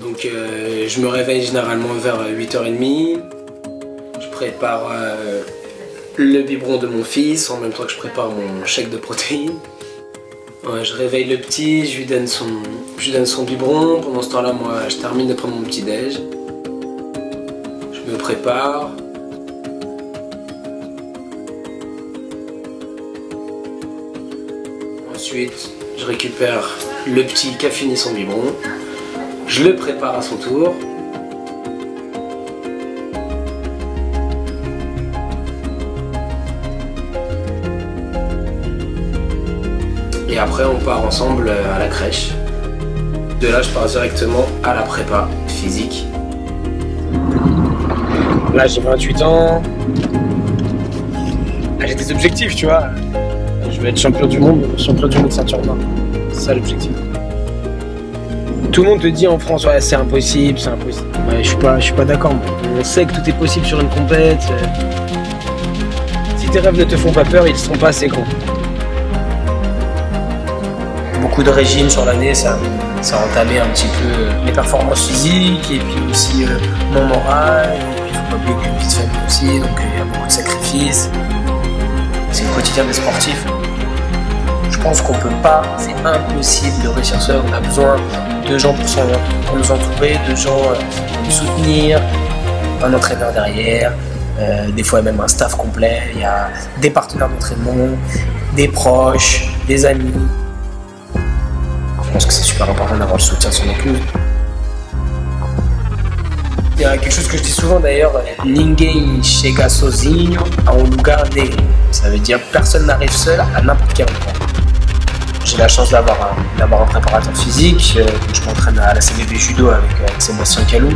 Donc je me réveille généralement vers 8h30. Je prépare le biberon de mon fils en même temps que je prépare mon shake de protéines. Ouais, je réveille le petit, je lui donne son biberon. Pendant ce temps-là, moi, je termine de prendre mon petit déj. Je me prépare. Ensuite, je récupère le petit qui a fini son biberon. Je le prépare à son tour. Et après, on part ensemble à la crèche. De là, je pars directement à la prépa physique. Là, j'ai 28 ans. J'ai des objectifs, tu vois. Je vais être champion du monde ceinture noire. C'est ça l'objectif. Tout le monde te dit en France, ouais, c'est impossible, c'est impossible. Ouais, je suis pas d'accord. On sait que tout est possible sur une compète. Si tes rêves ne te font pas peur, ils ne seront pas assez grands. Beaucoup de régimes sur l'année, ça a entamé un petit peu mes performances physiques et puis aussi mon moral. Et puis il faut pas oublier qu'il y a une vie de famille aussi, donc il y a beaucoup de sacrifices. C'est le quotidien des sportifs. Je pense qu'on peut pas, c'est impossible de réussir seul. On a besoin de gens pour nous entourer, de gens pour nous soutenir, un entraîneur derrière, des fois même un staff complet. Il y a des partenaires d'entraînement, des proches, des amis. Je pense que c'est super important d'avoir le soutien de son épouse. Il y a quelque chose que je dis souvent d'ailleurs, Ninguém chega sozinho a um lugar negro. Ça veut dire personne n'arrive seul à n'importe quel endroit. J'ai la chance d'avoir un préparateur physique. Je m'entraîne à la CBB Judo avec Sébastien Calou.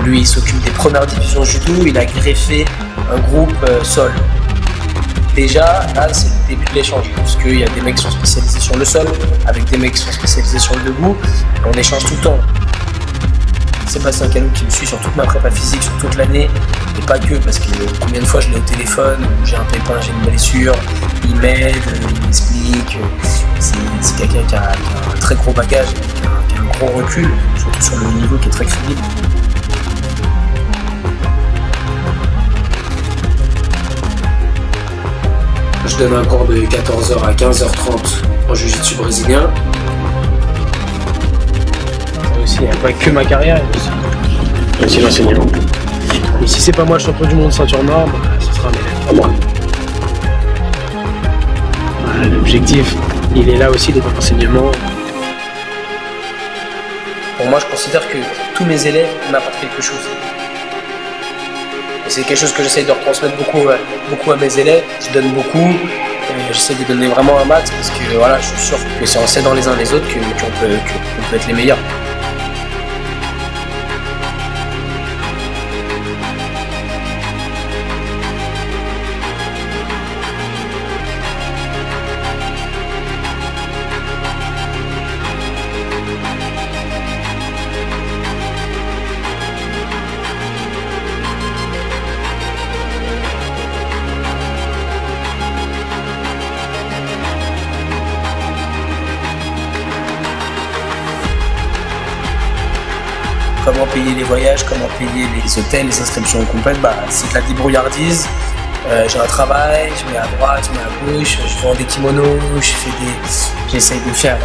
Lui, il s'occupe des premières divisions judo. Il a greffé un groupe sol. Déjà, là, c'est le début de l'échange. Parce qu'il y a des mecs qui sont spécialisés sur le sol, avec des mecs qui sont spécialisés sur le debout. Et on échange tout le temps. Sébastien Calou qui me suit sur toute ma prépa physique, sur toute l'année, et pas que, parce que combien de fois je l'ai au téléphone, j'ai un pépin, j'ai une blessure, il m'aide, il m'explique, c'est quelqu'un qui a un très gros bagage, qui a un gros recul, surtout sur le haut niveau qui est très crédible. Je donne un cours de 14h à 15h30 en jiu-jitsu brésilien. Il n'y a pas que ma carrière, il y a aussi l'enseignement. Et si c'est pas moi le champion du monde ceinture noire, bah, ce sera un élève, pas moi. Voilà, l'objectif, il est là aussi d'être l'enseignement. Pour moi, je considère que tous mes élèves m'apportent quelque chose. Et c'est quelque chose que j'essaye de retransmettre beaucoup à mes élèves. Je donne beaucoup, j'essaie de donner vraiment un max parce que voilà, je suis sûr que c'est en s'aidant les uns les autres qu'on peut être les meilleurs. Comment payer les voyages, comment payer les hôtels, les inscriptions complètes, bah, c'est de la débrouillardise. J'ai un travail, je mets à droite, je mets à gauche, je vends des kimonos, j'essaye de faire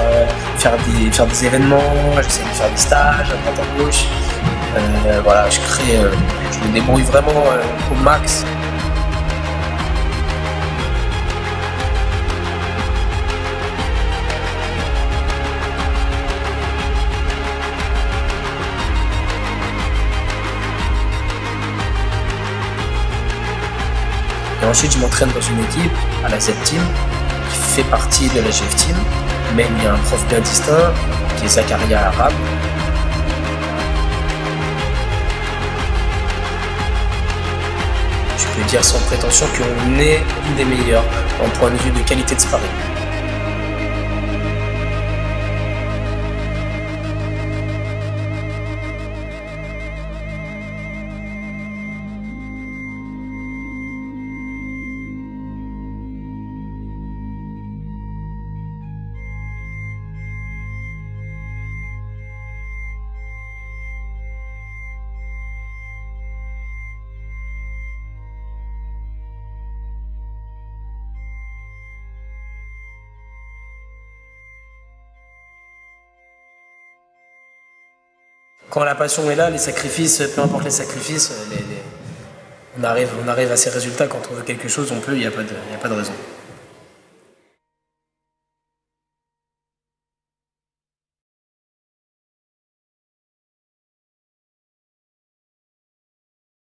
des événements, j'essaye de faire des stages à droite à gauche. Voilà, je me débrouille vraiment au max. Et ensuite, je m'entraîne dans une équipe, à la Z-Team, qui fait partie de la GF Team, mais il y a un prof bien distinct, qui est Zakaria Arabe. Je peux dire sans prétention qu'on est une des meilleures en point de vue de qualité de sparring. quand la passion est là, les sacrifices, peu importe les sacrifices, on arrive à ces résultats. Quand on veut quelque chose, on peut, il n'y a pas de raison.